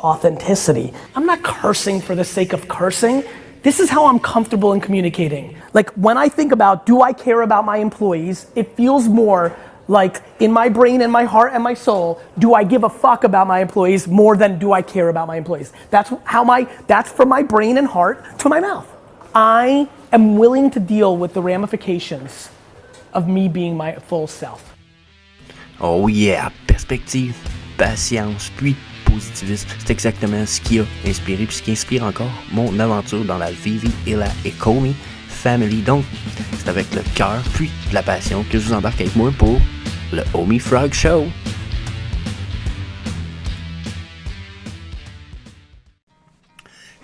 authenticity. I'm not cursing for the sake of cursing. This is how I'm comfortable in communicating. Like when I think about, do I care about my employees? It feels more like in my brain and my heart and my soul, do I give a fuck about my employees more than do I care about my employees? That's from my brain and heart to my mouth. I am willing to deal with the ramifications of me being my full self. Oh yeah, perspective, patience, puis positivisme, c'est exactement ce qui a inspiré puis ce qui inspire encore mon aventure dans la Vivi et la Ecomi Family. Donc, c'est avec le cœur puis la passion que je vous embarque avec moi pour le Homie Frog Show.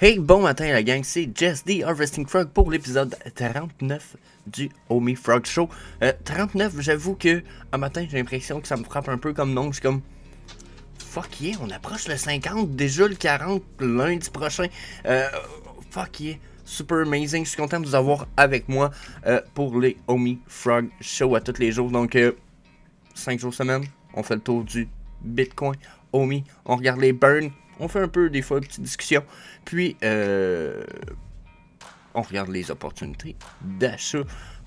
Hey, bon matin la gang, c'est Jess the Harvesting Frog pour l'épisode 39 du Homie Frog Show. 39, j'avoue que un matin j'ai l'impression que ça me frappe un peu comme nom, je suis comme fuck yeah, on approche le 50, déjà le 40 lundi prochain. Fuck yeah, super amazing, je suis content de vous avoir avec moi pour les Homie Frog Show à tous les jours. Donc 5 jours semaine, on fait le tour du Bitcoin, Homie, on regarde les burns. On fait un peu, des fois, une petite discussion. Puis, on regarde les opportunités d'achat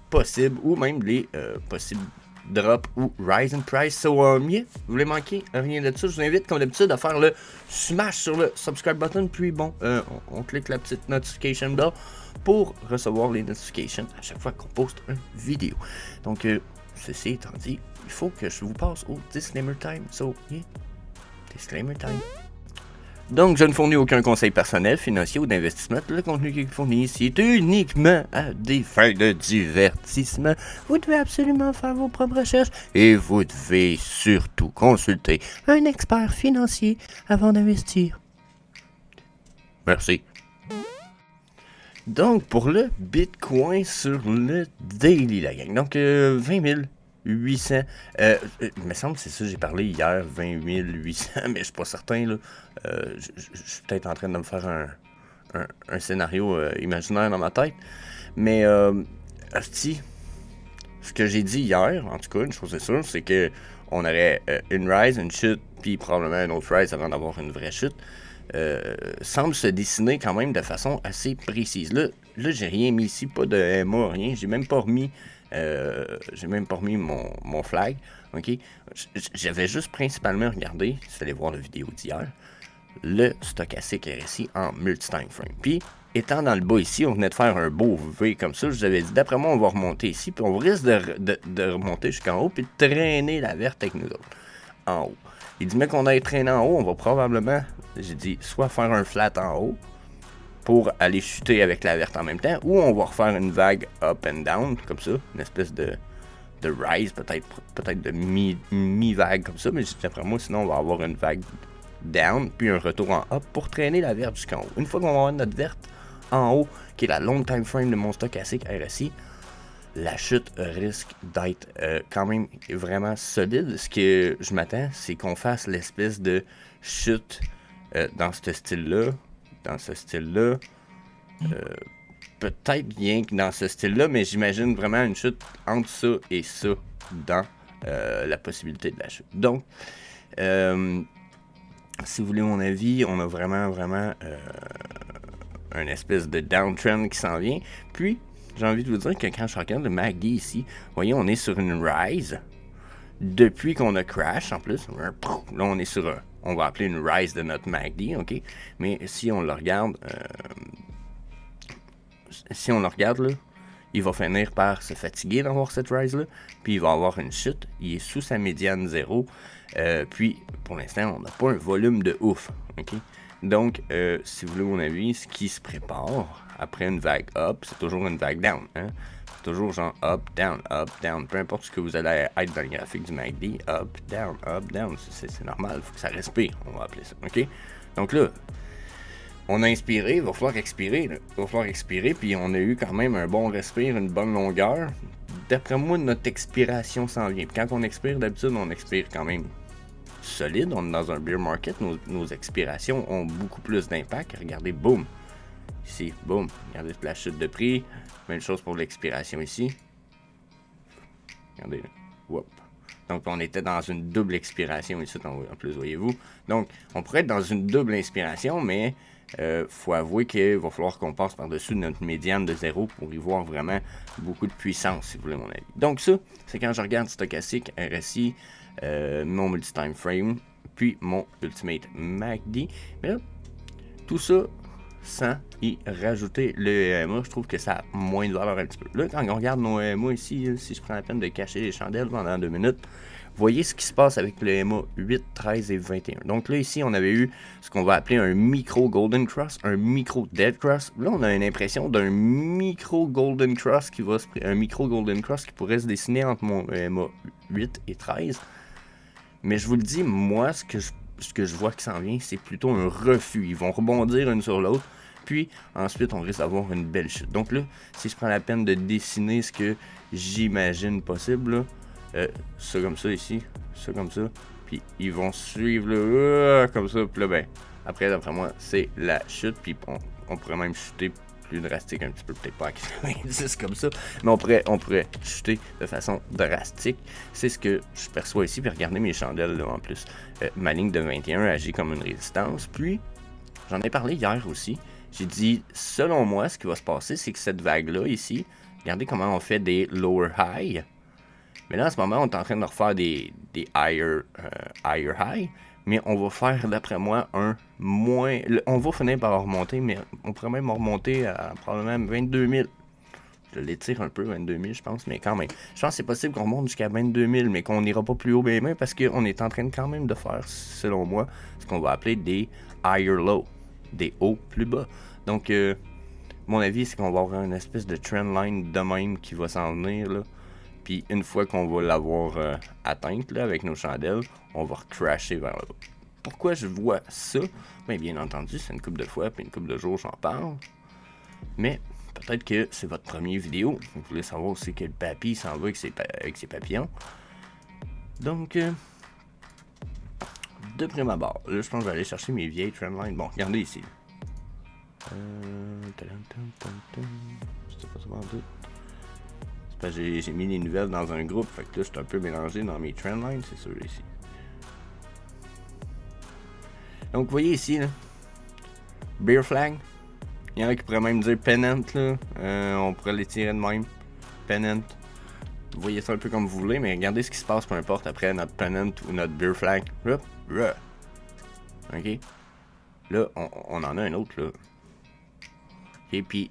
possibles ou même les possibles drops ou rise in price. So, yeah, vous voulez manquer rien de ça, je vous invite, comme d'habitude, à faire le smash sur le subscribe button. Puis, bon, on clique la petite notification bell pour recevoir les notifications à chaque fois qu'on poste une vidéo. Donc, ceci étant dit, il faut que je vous passe au disclaimer time. So, yeah, disclaimer time. Donc, je ne fournis aucun conseil personnel, financier ou d'investissement. Le contenu qui est fourni ici est uniquement à des fins de divertissement. Vous devez absolument faire vos propres recherches et vous devez surtout consulter un expert financier avant d'investir. Merci. Donc, pour le Bitcoin sur le daily, la gang. Donc, 20 800. Il me semble que c'est ça, j'ai parlé hier, 20 800, mais je suis pas certain, là. Je suis peut-être en train de me faire un scénario imaginaire dans ma tête. Mais, hostie, ce que j'ai dit hier, en tout cas, une chose est sûre, c'est que on aurait une rise, une chute, puis probablement une autre rise avant d'avoir une vraie chute. Semble se dessiner quand même de façon assez précise. Là j'ai rien mis ici, pas de MA, rien. J'ai même pas remis mon flag. Ok, j'avais juste principalement regardé, si vous allez voir la vidéo d'hier, le stochastique RSI en multi-time frame. Puis, étant dans le bas ici, on venait de faire un beau V comme ça. Je vous avais dit, d'après moi, on va remonter ici, puis on risque de remonter jusqu'en haut, puis de traîner la verte avec nous autres. En haut. Il dit, mais qu'on aille traîner en haut, on va probablement, j'ai dit, soit faire un flat en haut, pour aller chuter avec la verte en même temps, ou on va refaire une vague up and down, comme ça, une espèce de rise, peut-être de mi-vague comme ça, mais d'après moi, sinon on va avoir une vague down, puis un retour en up pour traîner la verte jusqu'en haut. Une fois qu'on va avoir notre verte en haut, qui est la long time frame de mon stochastique RSI, la chute risque d'être quand même vraiment solide. Ce que je m'attends, c'est qu'on fasse l'espèce de chute dans ce style-là, peut-être bien que dans ce style-là, mais j'imagine vraiment une chute entre ça et ça dans la possibilité de la chute. Donc, si vous voulez mon avis, on a vraiment un espèce de downtrend qui s'en vient. Puis, j'ai envie de vous dire que quand je regarde le MACD ici, vous voyez, on est sur une rise. Depuis qu'on a crash, en plus, là, on est sur on va appeler une rise de notre MACD, ok? Mais si on le regarde, là, il va finir par se fatiguer d'avoir cette rise-là, puis il va avoir une chute, il est sous sa médiane 0, puis pour l'instant, on n'a pas un volume de ouf, ok? Donc, si vous voulez mon avis, ce qui se prépare après une vague up, c'est toujours une vague down, hein? C'est toujours genre up, down, peu importe ce que vous allez être dans le graphique du MACD, up, down, c'est normal, il faut que ça respire, on va appeler ça, ok? Donc là, on a inspiré, il va falloir expirer, puis on a eu quand même un bon respire, une bonne longueur. D'après moi, notre expiration s'en vient. Puis quand on expire, d'habitude, on expire quand même solide, on est dans un bear market, nos expirations ont beaucoup plus d'impact. Regardez, boum, ici, boum, regardez la chute de prix, même chose pour l'expiration ici. Regardez, whoop. Donc, on était dans une double expiration ici, en plus, voyez-vous. Donc, on pourrait être dans une double inspiration, mais faut avouer qu'il va falloir qu'on passe par-dessus notre médiane de 0 pour y voir vraiment beaucoup de puissance, si vous voulez mon avis. Donc, ça, c'est quand je regarde stochastique, RSI, mon multi-time frame, puis mon Ultimate MACD. Mais là, tout ça sans y rajouter le EMA, je trouve que ça a moins de valeur un petit peu. Là, quand on regarde nos EMA ici, si je prends la peine de cacher les chandelles pendant 2 minutes, voyez ce qui se passe avec le EMA 8, 13 et 21. Donc là, ici, on avait eu ce qu'on va appeler un micro Golden Cross, un micro Dead Cross. Là, on a une impression d'un micro Golden Cross qui pourrait se dessiner entre mon EMA 8 et 13. Mais je vous le dis, moi, ce que je vois qui s'en vient, c'est plutôt un refus. Ils vont rebondir une sur l'autre. Puis, ensuite, on risque d'avoir une belle chute. Donc là, si je prends la peine de dessiner ce que j'imagine possible, là, ça comme ça ici, ça comme ça, puis ils vont suivre là, comme ça, puis là, ben, après, d'après moi, c'est la chute, puis on pourrait même chuter plus drastique un petit peu, peut-être pas à 90 comme ça, mais on pourrait chuter de façon drastique. C'est ce que je perçois ici, puis regardez mes chandelles là en plus. Ma ligne de 21 agit comme une résistance, puis j'en ai parlé hier aussi. J'ai dit, selon moi, ce qui va se passer, c'est que cette vague-là ici, regardez comment on fait des lower high. Mais là, en ce moment, on est en train de refaire des higher high. Mais on va faire, d'après moi, un moins... On va finir par remonter, mais on pourrait même remonter à probablement 22 000. Je l'étire un peu, 22 000, je pense, mais quand même. Je pense que c'est possible qu'on remonte jusqu'à 22 000, mais qu'on n'ira pas plus haut, bien, parce qu'on est en train quand même de faire, selon moi, ce qu'on va appeler des higher low, des hauts plus bas. Donc, mon avis, c'est qu'on va avoir une espèce de trendline de même qui va s'en venir, là. Puis une fois qu'on va l'avoir atteinte là, avec nos chandelles, on va crasher vers le bas. Pourquoi je vois ça? Bien entendu, c'est une couple de fois, puis une couple de jours, j'en parle. Mais peut-être que c'est votre première vidéo. Vous voulez savoir aussi que le papy s'en va avec ses papillons. Donc, de prime abord, là, je pense que je vais aller chercher mes vieilles trendlines. Bon, regardez ici. C'était pas souvent tout. Parce que j'ai mis les nouvelles dans un groupe, fait que là, je suis un peu mélangé dans mes trendlines, c'est sûr, ici. Donc, vous voyez ici, là, Bear Flag. Il y en a qui pourraient même dire Pennant, là. On pourrait les tirer de même. Pennant. Vous voyez ça un peu comme vous voulez, mais regardez ce qui se passe, peu importe, après notre Pennant ou notre Bear Flag. Hop, ok. Là, on en a un autre, là. Ok, puis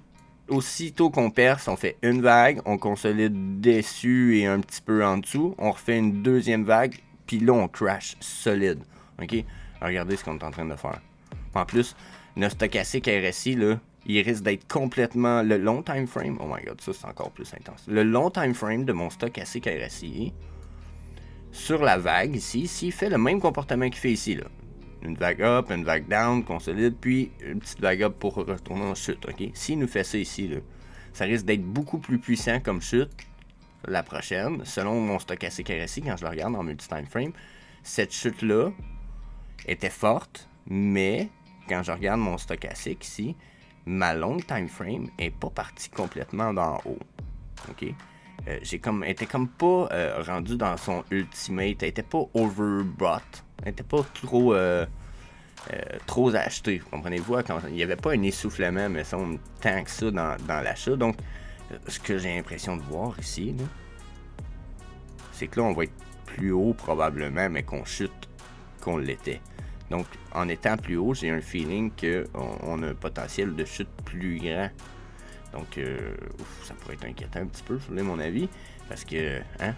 aussitôt qu'on perce, on fait une vague, on consolide dessus et un petit peu en dessous, on refait une deuxième vague, puis là on crash solide. Ok? Alors, regardez ce qu'on est en train de faire. En plus, notre stochastique RSI, là, il risque d'être complètement le long time frame. Oh my god, ça c'est encore plus intense. Le long time frame de mon stochastique RSI sur la vague ici, s'il fait le même comportement qu'il fait ici, là. Une vague up, une vague down, consolide, puis une petite vague up pour retourner en chute, ok? S'il nous fait ça ici, là, ça risque d'être beaucoup plus puissant comme chute la prochaine, selon mon stochastique RSI, quand je le regarde en multi-time frame. Cette chute-là était forte, mais quand je regarde mon stochastique ici, ma longue time frame est pas partie complètement d'en haut, ok? Elle était comme pas rendue dans son ultimate, elle était pas overbought. Elle n'était pas trop achetée, comprenez-vous? Il n'y avait pas un essoufflement, mais ça, tant que ça dans l'achat. Donc, ce que j'ai l'impression de voir ici, là, c'est que là, on va être plus haut probablement, mais qu'on chute qu'on l'était. Donc, en étant plus haut, j'ai un feeling qu'on a un potentiel de chute plus grand. Donc, ça pourrait être inquiétant un petit peu, c'est mon avis, parce que, hein,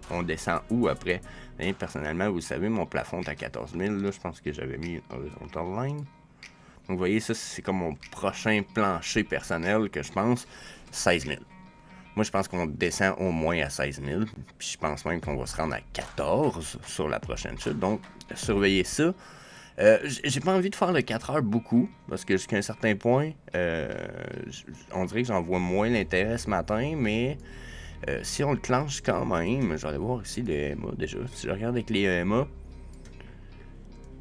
on descend où après? Et personnellement, vous savez, mon plafond est à 14 000. Là, je pense que j'avais mis une horizontal line. Donc, vous voyez, ça, c'est comme mon prochain plancher personnel que je pense, 16 000. Moi, je pense qu'on descend au moins à 16 000. Puis je pense même qu'on va se rendre à 14 sur la prochaine chute. Donc, surveillez ça. J'ai pas envie de faire le 4 heures beaucoup, parce que jusqu'à un certain point, on dirait que j'en vois moins l'intérêt ce matin, mais si on le clenche quand même, je vais aller voir ici les EMA déjà. Si je regarde avec les EMA.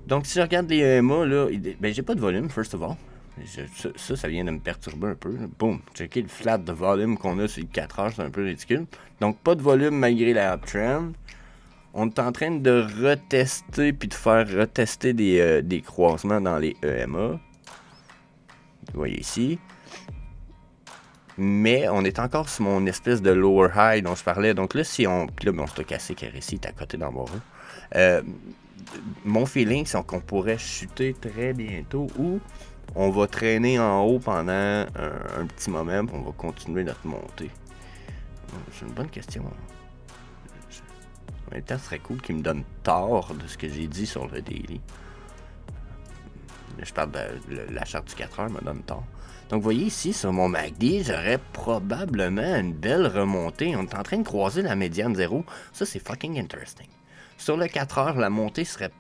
Donc si je regarde les EMA, là, ben j'ai pas de volume, first of all. Ça vient de me perturber un peu. Boum, checker le flat de volume qu'on a sur le 4 heures, c'est un peu ridicule. Donc, pas de volume malgré la uptrend. On est en train de retester puis de faire retester des croisements dans les EMA. Vous voyez ici. Mais on est encore sur mon espèce de lower high dont je parlais. Donc là, si on... Puis là, mon stochastique RSI est à côté d'en bas. Mon feeling, c'est qu'on pourrait chuter très bientôt ou on va traîner en haut pendant un petit moment puis on va continuer notre montée. C'est une bonne question. En même temps, ce serait cool qu'il me donne tort de ce que j'ai dit sur le daily. Je parle de la charte du 4 heures me donne tort. Donc, vous voyez ici, sur mon MACD, j'aurais probablement une belle remontée. On est en train de croiser la médiane 0. Ça, c'est fucking interesting. Sur le 4 heures, la montée serait...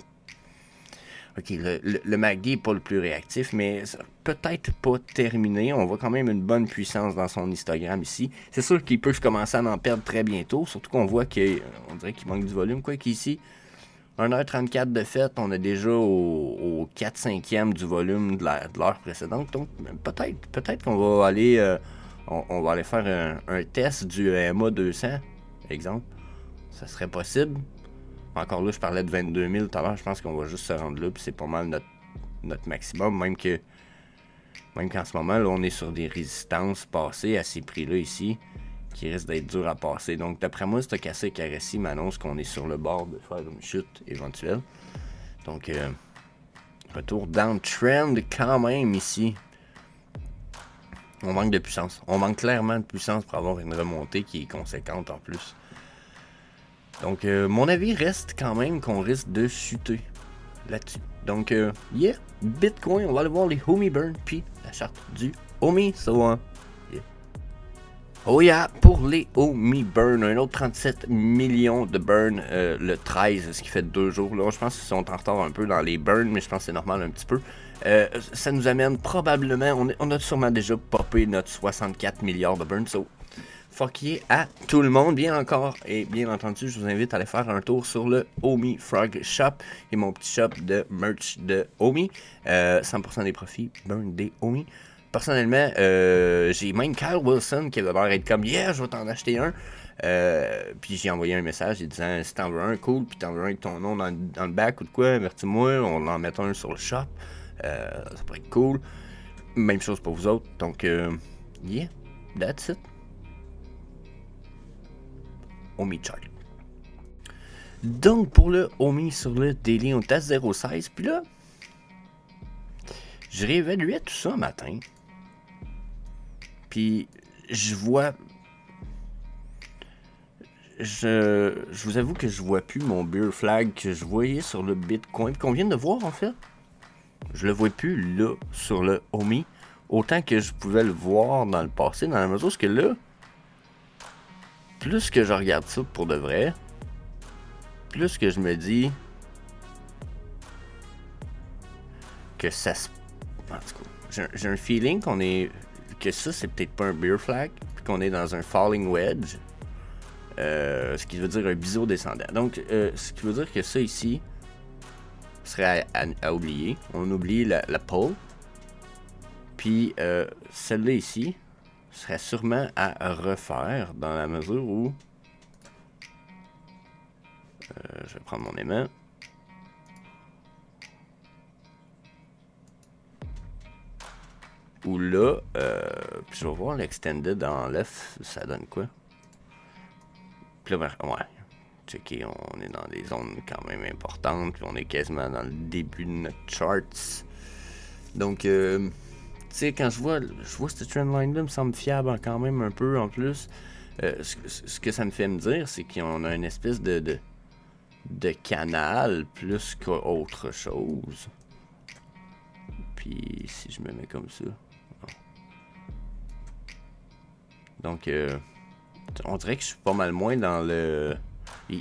Ok, le MACD n'est pas le plus réactif, mais peut-être pas terminé. On voit quand même une bonne puissance dans son histogramme ici. C'est sûr qu'il peut commencer à en perdre très bientôt, surtout qu'on voit qu'on dirait qu'il manque du volume, quoi qu'ici. 1h34 de fait, on est déjà au 4/5e du volume de l'heure précédente. Donc, peut-être qu'on va aller, on va aller faire un test du EMA 200, exemple. Ça serait possible. Encore là, je parlais de 22 000 tout à l'heure. Je pense qu'on va juste se rendre là, puis c'est pas mal notre maximum. Même qu'en ce moment, là, on est sur des résistances passées à ces prix-là ici, qui risquent d'être durs à passer. Donc, d'après moi, stochastique RSI m'annonce qu'on est sur le bord de faire une chute éventuelle. Donc, retour downtrend quand même ici. On manque de puissance. On manque clairement de puissance pour avoir une remontée qui est conséquente en plus. Donc, mon avis reste quand même qu'on risque de chuter là-dessus. Donc, yeah, Bitcoin, on va aller voir les homie burn, puis la charte du homie, so yeah. Oh yeah, pour les homie burn, un autre 37 millions de burn le 13, ce qui fait 2 jours. Là, je pense qu'ils sont en retard un peu dans les burns, mais je pense que c'est normal un petit peu. Ça nous amène probablement, on a sûrement déjà popé notre 64 milliards de burn, so fuck yeah à tout le monde, bien encore, et bien entendu, je vous invite à aller faire un tour sur le Homie Frog Shop, et mon petit shop de merch de Homie, 100% des profits, burn des Homie. Personnellement, j'ai même Kyle Wilson qui avait l'air d'être comme « Yeah, je vais t'en acheter un ». Puis j'ai envoyé un message disant « Si t'en veux un, cool, puis t'en veux un avec ton nom dans le back ou de quoi, avertis-moi, on en met un sur le shop. Ça pourrait être cool. » Même chose pour vous autres, donc yeah, that's it. Homie chart. Donc pour le Homie sur le daily, on est à 0,16. Puis là, je réévaluais tout ça matin. Puis je vois... Je vous avoue que je vois plus mon bear flag que je voyais sur le Bitcoin, qu'on vient de voir en fait. Je le vois plus là, sur le Homie, autant que je pouvais le voir dans le passé, dans la mesure que là, plus que je regarde ça pour de vrai, plus que je me dis que ça se... En tout cas, j'ai un feeling que ça, c'est peut-être pas un bear flag, puis qu'on est dans un falling wedge, ce qui veut dire un biseau descendant. Donc, ce qui veut dire que ça ici serait à oublier. On oublie la pole. Puis, celle-là ici serait sûrement à refaire dans la mesure où... je vais prendre mon aimant. Ou là, puis je vais voir l'extended en left, ça donne quoi? Puis là, ouais, checker, on est dans des zones quand même importantes, puis on est quasiment dans le début de notre charts. Donc, tu sais, quand je vois cette trendline-là, me semble fiable quand même un peu en plus. Ce que ça me fait me dire, c'est qu'on a une espèce de canal plus qu'autre chose. Puis si je me mets comme ça. Donc, on dirait que je suis pas mal moins dans le...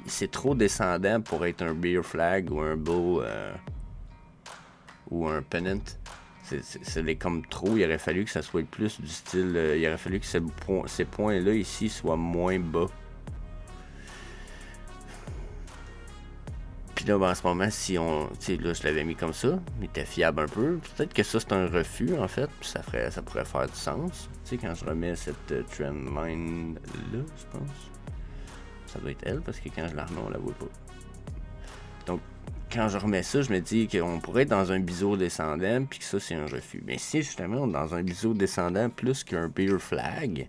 C'est trop descendant pour être un bear flag ou un bull ou un pennant. C'est comme trop. Il aurait fallu que ça soit plus du style... il aurait fallu que ces points-là ici soient moins bas. Puis là, ben, en ce moment, si on. Tu sais, là, je l'avais mis comme ça, il était fiable un peu. Peut-être que ça, c'est un refus, en fait, puis ça pourrait faire du sens. Tu sais, quand je remets cette trendline-là, je pense. Ça doit être elle, parce que quand je la remets, on la voit pas. Donc, quand je remets ça, je me dis qu'on pourrait être dans un biseau descendant, puis que ça, c'est un refus. Mais si, justement, on est dans un biseau descendant plus qu'un bear flag,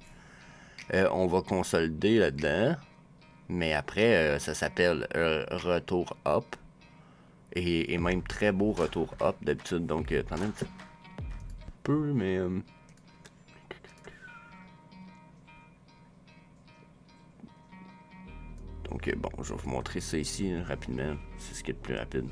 on va consolider là-dedans. Mais après, ça s'appelle retour up. Et même très beau retour up d'habitude. Donc, attendez un petit peu, mais... Donc, bon, je vais vous montrer ça ici rapidement. C'est ce qui est le plus rapide.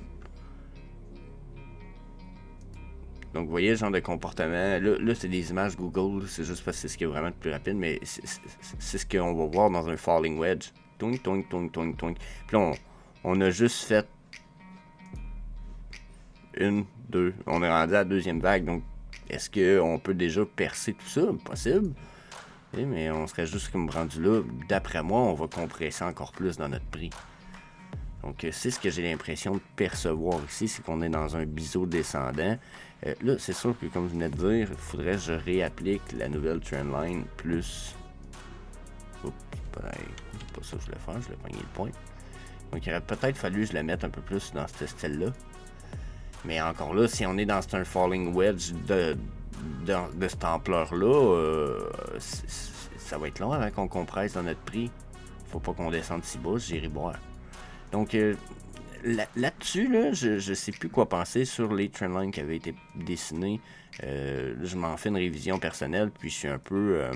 Donc, vous voyez le genre de comportement. Là c'est des images Google. C'est juste parce que c'est ce qui est vraiment le plus rapide. Mais c'est ce qu'on va voir dans un falling wedge. Toink, toink, toink, toink, toink. Puis là, on a juste fait une, deux. On est rendu à la deuxième vague. Donc, est-ce qu'on peut déjà percer tout ça? Possible. Oui, mais on serait juste comme rendu là. D'après moi, on va compresser encore plus dans notre prix. Donc, c'est ce que j'ai l'impression de percevoir ici, c'est qu'on est dans un biseau descendant. Là, c'est sûr que, comme je venais de dire, il faudrait que je réapplique la nouvelle trendline plus... Oups, c'est pas ça que je voulais faire, je voulais pogner le point. Donc, il aurait peut-être fallu que je la mette un peu plus dans ce style-là. Mais encore là, si on est dans un falling wedge de cette ampleur-là, ça va être long avant qu'on compresse dans notre prix. Faut pas qu'on descende si bas, j'irai boire. Donc, là-dessus, là, je sais plus quoi penser sur les trendlines qui avaient été dessinés. Je m'en fais une révision personnelle, puis je suis un peu...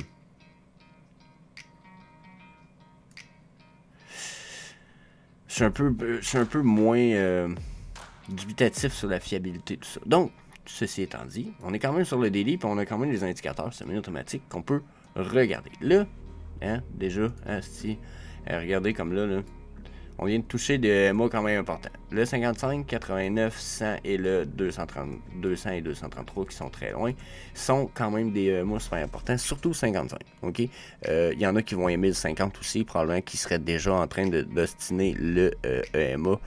je suis un peu moins dubitatif sur la fiabilité de tout ça. Donc, ceci étant dit, on est quand même sur le daily, puis on a quand même des indicateurs semi-automatiques qu'on peut regarder. Là, hein, déjà, si, regardez comme là, on vient de toucher des MA quand même importants. Le 55, 89, 100 et le 200 et 233 qui sont très loin sont quand même des MA super importants, surtout 55. Ok, il y en a qui vont aimer le 50 aussi, probablement qui seraient déjà en train d'ostiner le EMA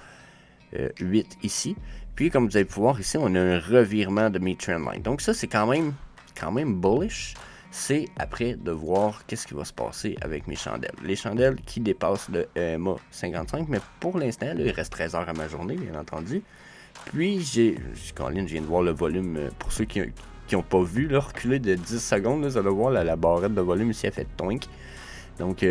8 ici. Puis comme vous allez pouvoir ici, on a un revirement de mes trendlines. Donc ça, c'est quand même bullish. C'est après de voir qu'est-ce qui va se passer avec mes chandelles. Les chandelles qui dépassent le EMA 55, mais pour l'instant, il reste 13 heures à ma journée, bien entendu. Puis, Colin, je viens de voir le volume, pour ceux qui n'ont pas vu, là, reculer de 10 secondes, là, vous allez voir la barrette de volume ici, elle fait toink. Donc,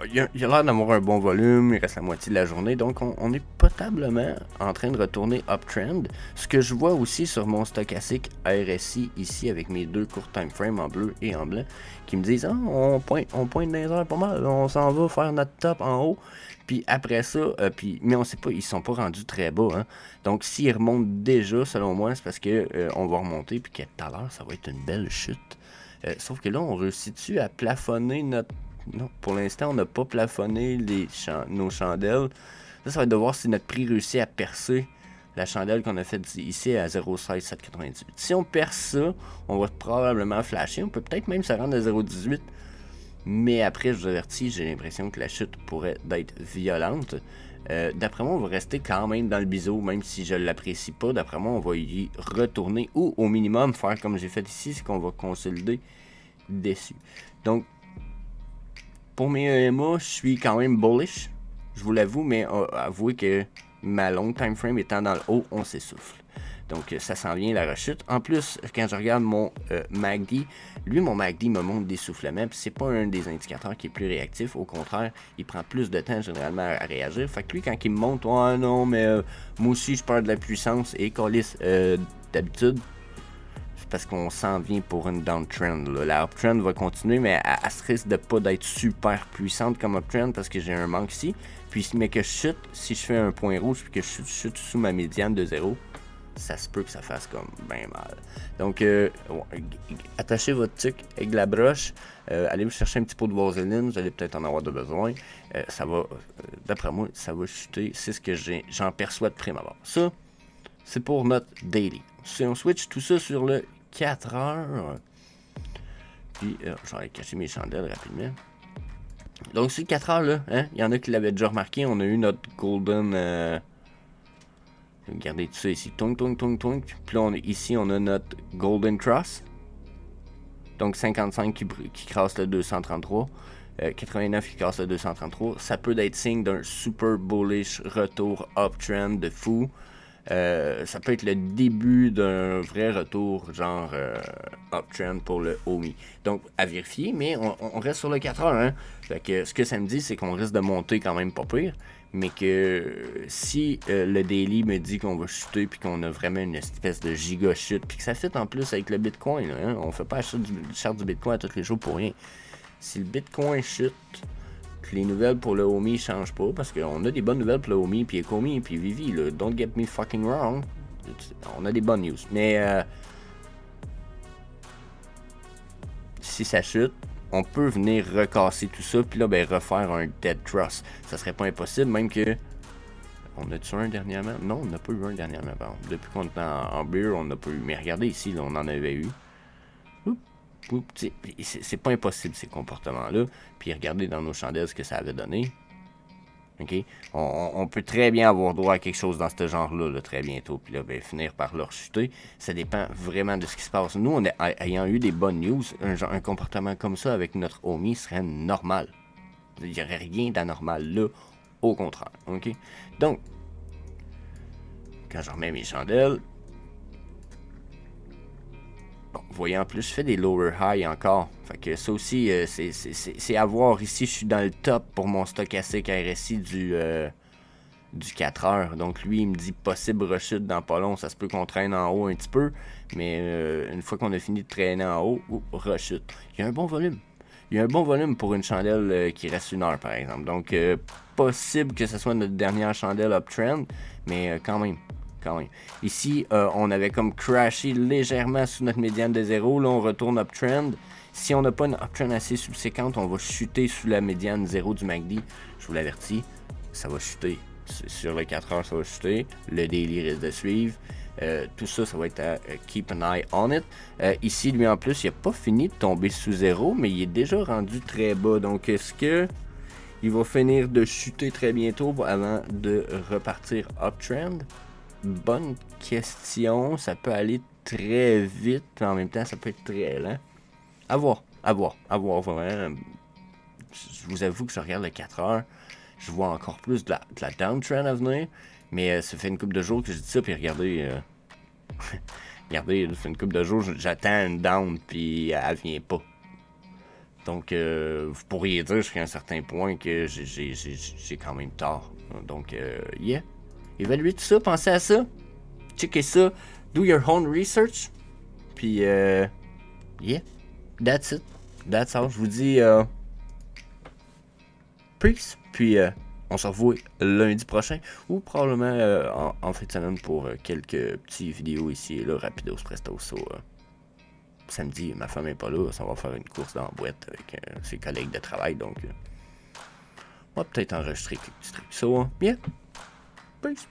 il a l'air d'avoir un bon volume, il reste la moitié de la journée, donc on est potablement en train de retourner uptrend. Ce que je vois aussi sur mon stochastique RSI ici avec mes deux courts time frames en bleu et en blanc qui me disent on pointe dans les heures pas mal, on s'en va faire notre top en haut. Puis après ça, mais on sait pas, ils sont pas rendus très bas. Hein. Donc s'ils remontent déjà, selon moi, c'est parce que on va remonter puis qu'à tout à l'heure, ça va être une belle chute. Sauf que là, on réussit-tu à plafonner notre... Non, pour l'instant, on n'a pas plafonné nos chandelles. Ça va être de voir si notre prix réussit à percer la chandelle qu'on a faite ici à 0,16798. Si on perce ça, on va probablement flasher. On peut peut-être même se rendre à 0,18. Mais après, je vous avertis, j'ai l'impression que la chute pourrait être violente. D'après moi, on va rester quand même dans le biseau, même si je ne l'apprécie pas. D'après moi, on va y retourner ou au minimum faire comme j'ai fait ici, c'est qu'on va consolider dessus. Donc, pour mes EMA, je suis quand même bullish, je vous l'avoue, mais avouez que ma longue time frame étant dans le haut, on s'essouffle. Donc ça s'en vient la rechute. En plus, quand je regarde mon MACD, mon MACD me montre d'essoufflement, puis c'est pas un des indicateurs qui est plus réactif. Au contraire, il prend plus de temps généralement à réagir. Fait que lui, quand il me montre, oh non, mais moi aussi je perds de la puissance, et câlisse, d'habitude, parce qu'on s'en vient pour une downtrend. Là. La uptrend va continuer, mais elle se risque de pas d'être super puissante comme uptrend parce que j'ai un manque ici. Puis, mais que je chute, si je fais un point rouge puis que je chute sous ma médiane de 0, ça se peut que ça fasse comme bien mal. Donc, attachez votre truc avec de la broche. Allez vous chercher un petit pot de vaseline, vous allez peut-être en avoir de besoin. Ça va, d'après moi, ça va chuter. C'est ce que j'en perçois de prime abord. Ça, c'est pour notre daily. Si on switch tout ça sur le 4 heures, puis je vais aller cacher mes chandelles rapidement. Donc, sur 4 heures, là, hein, il y en a qui l'avaient déjà remarqué, on a eu notre golden... regardez tout ça ici. Tonk, tonk, tonk, tonk. Puis là, ici, on a notre golden cross. Donc, 55 qui crasse le 233. 89 qui casse le 233. Ça peut être signe d'un super bullish retour uptrend de fou. Ça peut être le début d'un vrai retour genre uptrend pour le OMI. Donc à vérifier, mais on reste sur le 4 heures. Hein? Fait que ce que ça me dit, c'est qu'on risque de monter quand même pas pire. Mais que si le daily me dit qu'on va chuter puis qu'on a vraiment une espèce de giga chute, puis que ça fit en plus avec le Bitcoin, là, hein? On fait pas acheter du chart du Bitcoin à tous les jours pour rien. Si le Bitcoin chute, que les nouvelles pour le OMI ne changent pas, parce qu'on a des bonnes nouvelles pour le OMI, puis Ecomi, puis Vivi, là, don't get me fucking wrong, on a des bonnes news. Mais si ça chute, on peut venir recasser tout ça, puis là, ben, refaire un dead cross. Ça serait pas impossible, même que... On a-tu un dernièrement? Non, on n'a pas eu un dernièrement. Bon, depuis qu'on est en beer, on n'a pas eu. Mais regardez ici, là, on en avait eu. C'est pas impossible ces comportements-là. Puis regardez dans nos chandelles ce que ça avait donné. OK? On peut très bien avoir droit à quelque chose dans ce genre-là là, très bientôt. Puis là, ben, finir par leur chuter. Ça dépend vraiment de ce qui se passe. Nous, ayant eu des bonnes news, un comportement comme ça avec notre OMI serait normal. Il n'y aurait rien d'anormal là. Au contraire. OK? Donc, quand je remets mes chandelles, bon, vous voyez, en plus, je fais des lower high encore. Fait que ça aussi, c'est à voir. Ici, je suis dans le top pour mon stochastique RSI du 4 heures. Donc, lui, il me dit possible rechute dans pas long. Ça se peut qu'on traîne en haut un petit peu. Mais une fois qu'on a fini de traîner en haut, rechute. Il y a un bon volume. Il y a un bon volume pour une chandelle qui reste 1 heure, par exemple. Donc, possible que ce soit notre dernière chandelle uptrend. Mais quand même. Ici, on avait comme crashé légèrement sous notre médiane de 0. Là, on retourne uptrend. Si on n'a pas une uptrend assez subséquente, on va chuter sous la médiane 0 du MACD. Je vous l'avertis, ça va chuter. Sur les 4 heures, ça va chuter. Le daily risque de suivre. Tout ça, ça va être à keep an eye on it. Ici, lui, en plus, il n'a pas fini de tomber sous 0, mais il est déjà rendu très bas. Donc, est-ce que il va finir de chuter très bientôt avant de repartir uptrend? Bonne question. Ça peut aller très vite, mais en même temps, ça peut être très lent. À voir, vraiment. Je vous avoue que je regarde le 4 heures. Je vois encore plus de la downtrend à venir. Mais ça fait une couple de jours que je dis ça, puis regardez. Regardez, ça fait une couple de jours, j'attends une down, puis elle vient pas. Donc, vous pourriez dire jusqu'à un certain point que j'ai quand même tort. Donc, yeah. Évaluez tout ça, pensez à ça. Checkez ça. Do your own research. Puis, yeah. That's it. That's all. Je vous dis peace. Puis, on se revoit lundi prochain. Ou probablement en fin de semaine pour quelques petites vidéos ici et là. Rapidos, prestos. Samedi, ma femme est pas là. Ça va faire une course dans la boîte avec ses collègues de travail. Donc, on va peut-être enregistrer quelques petits trucs. So, yeah. Peace.